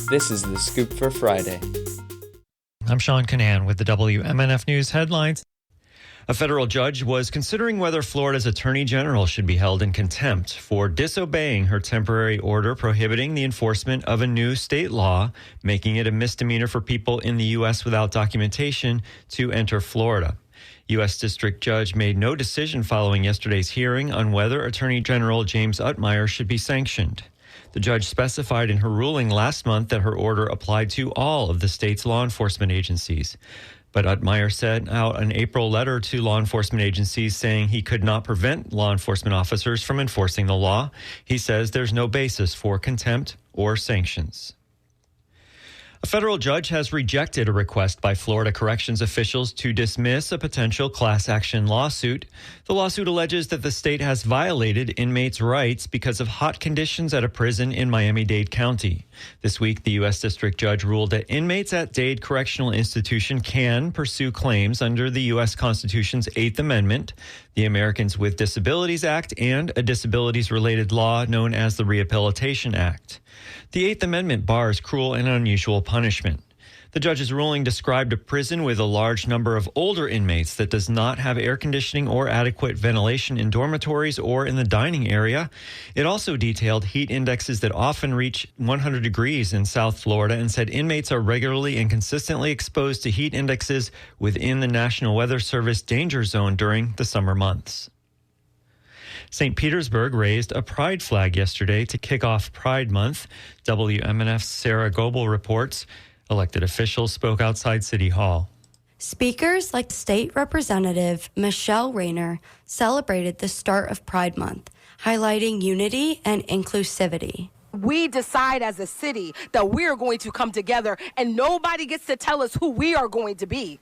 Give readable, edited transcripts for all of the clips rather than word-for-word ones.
This is The Scoop for Friday. I'm Sean Canan with the WMNF News headlines. A federal judge was considering whether Florida's Attorney General should be held in contempt for disobeying her temporary order prohibiting the enforcement of a new state law, making it a misdemeanor for people in the U.S. without documentation to enter Florida. U.S. District Judge made no decision following yesterday's hearing on whether Attorney General James Utmeyer should be sanctioned. The judge specified in her ruling last month that her order applied to all of the state's law enforcement agencies. But Utmeyer sent out an April letter to law enforcement agencies saying he could not prevent law enforcement officers from enforcing the law. He says there's no basis for contempt or sanctions. A federal judge has rejected a request by Florida corrections officials to dismiss a potential class action lawsuit. The lawsuit alleges that the state has violated inmates' rights because of hot conditions at a prison in Miami-Dade County. This week, the U.S. District Judge ruled that inmates at Dade Correctional Institution can pursue claims under the U.S. Constitution's Eighth Amendment, the Americans with Disabilities Act, and a disabilities-related law known as the Rehabilitation Act. The Eighth Amendment bars cruel and unusual punishment. The judge's ruling described a prison with a large number of older inmates that does not have air conditioning or adequate ventilation in dormitories or in the dining area. It also detailed heat indexes that often reach 100 degrees in South Florida and said inmates are regularly and consistently exposed to heat indexes within the National Weather Service danger zone during the summer months. St. Petersburg raised a pride flag yesterday to kick off Pride Month. WMNF's Sarah Goebel reports. Elected officials spoke outside City Hall. Speakers like State Representative Michelle Rayner celebrated the start of Pride Month, highlighting unity and inclusivity. We decide as a city that we're going to come together and nobody gets to tell us who we are going to be.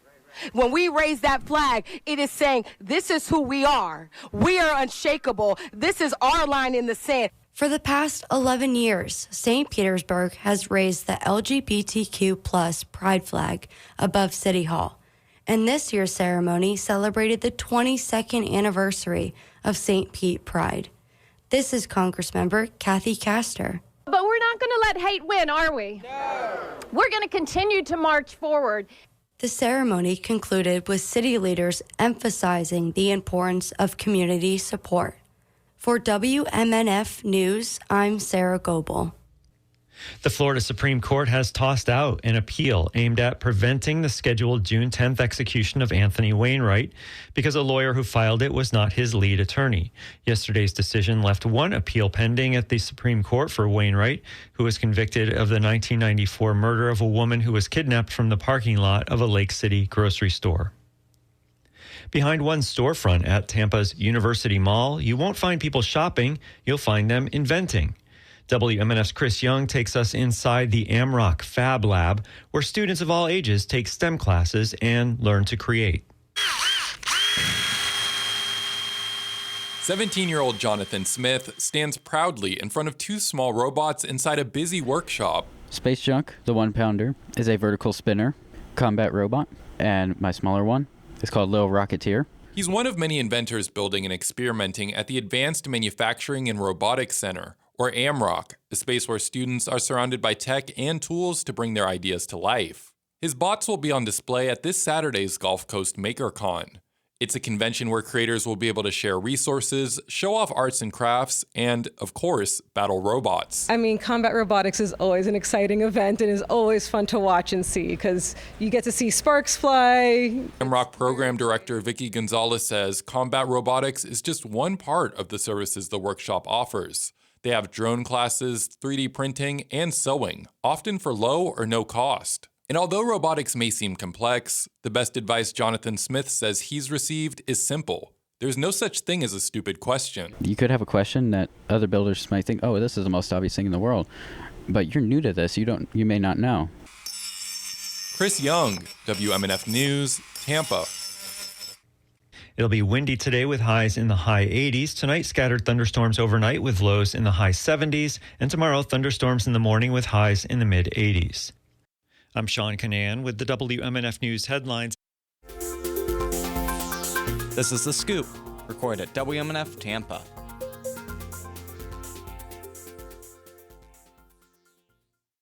When we raise that flag, it is saying, this is who we are. We are unshakable. This is our line in the sand. For the past 11 years, St. Petersburg has raised the LGBTQ plus pride flag above City Hall. And this year's ceremony celebrated the 22nd anniversary of St. Pete Pride. This is Congressmember Kathy Castor. But we're not going to let hate win, are we? No. We're going to continue to march forward. The ceremony concluded with city leaders emphasizing the importance of community support. For WMNF News, I'm Sarah Goebel. The Florida Supreme Court has tossed out an appeal aimed at preventing the scheduled June 10th execution of Anthony Wainwright because a lawyer who filed it was not his lead attorney. Yesterday's decision left one appeal pending at the Supreme Court for Wainwright, who was convicted of the 1994 murder of a woman who was kidnapped from the parking lot of a Lake City grocery store. Behind one storefront at Tampa's University Mall, you won't find people shopping, you'll find them inventing. WMNF's Chris Young takes us inside the AmRock Fab Lab, where students of all ages take STEM classes and learn to create. 17-year-old Jonathan Smith stands proudly in front of two small robots inside a busy workshop. Space Junk, the 1-pounder, is a vertical spinner combat robot, and my smaller one is called Lil Rocketeer. He's one of many inventors building and experimenting at the Advanced Manufacturing and Robotics Center, or AmRock, a space where students are surrounded by tech and tools to bring their ideas to life. His bots will be on display at this Saturday's Gulf Coast MakerCon. It's a convention where creators will be able to share resources, show off arts and crafts, and, of course, battle robots. I mean, combat robotics is always an exciting event and is always fun to watch and see because you get to see sparks fly. AmRock Program Director Vicky Gonzalez says combat robotics is just one part of the services the workshop offers. They have drone classes, 3D printing, and sewing, often for low or no cost. And although robotics may seem complex, the best advice Jonathan Smith says he's received is simple. There's no such thing as a stupid question. You could have a question that other builders might think, oh, this is the most obvious thing in the world. But you're new to this, you may not know. Chris Young, WMNF News, Tampa. It'll be windy today with highs in the high 80s. Tonight, scattered thunderstorms overnight with lows in the high 70s. And tomorrow, thunderstorms in the morning with highs in the mid 80s. I'm Sean Canan with the WMNF News headlines. This is The Scoop, recorded at WMNF Tampa.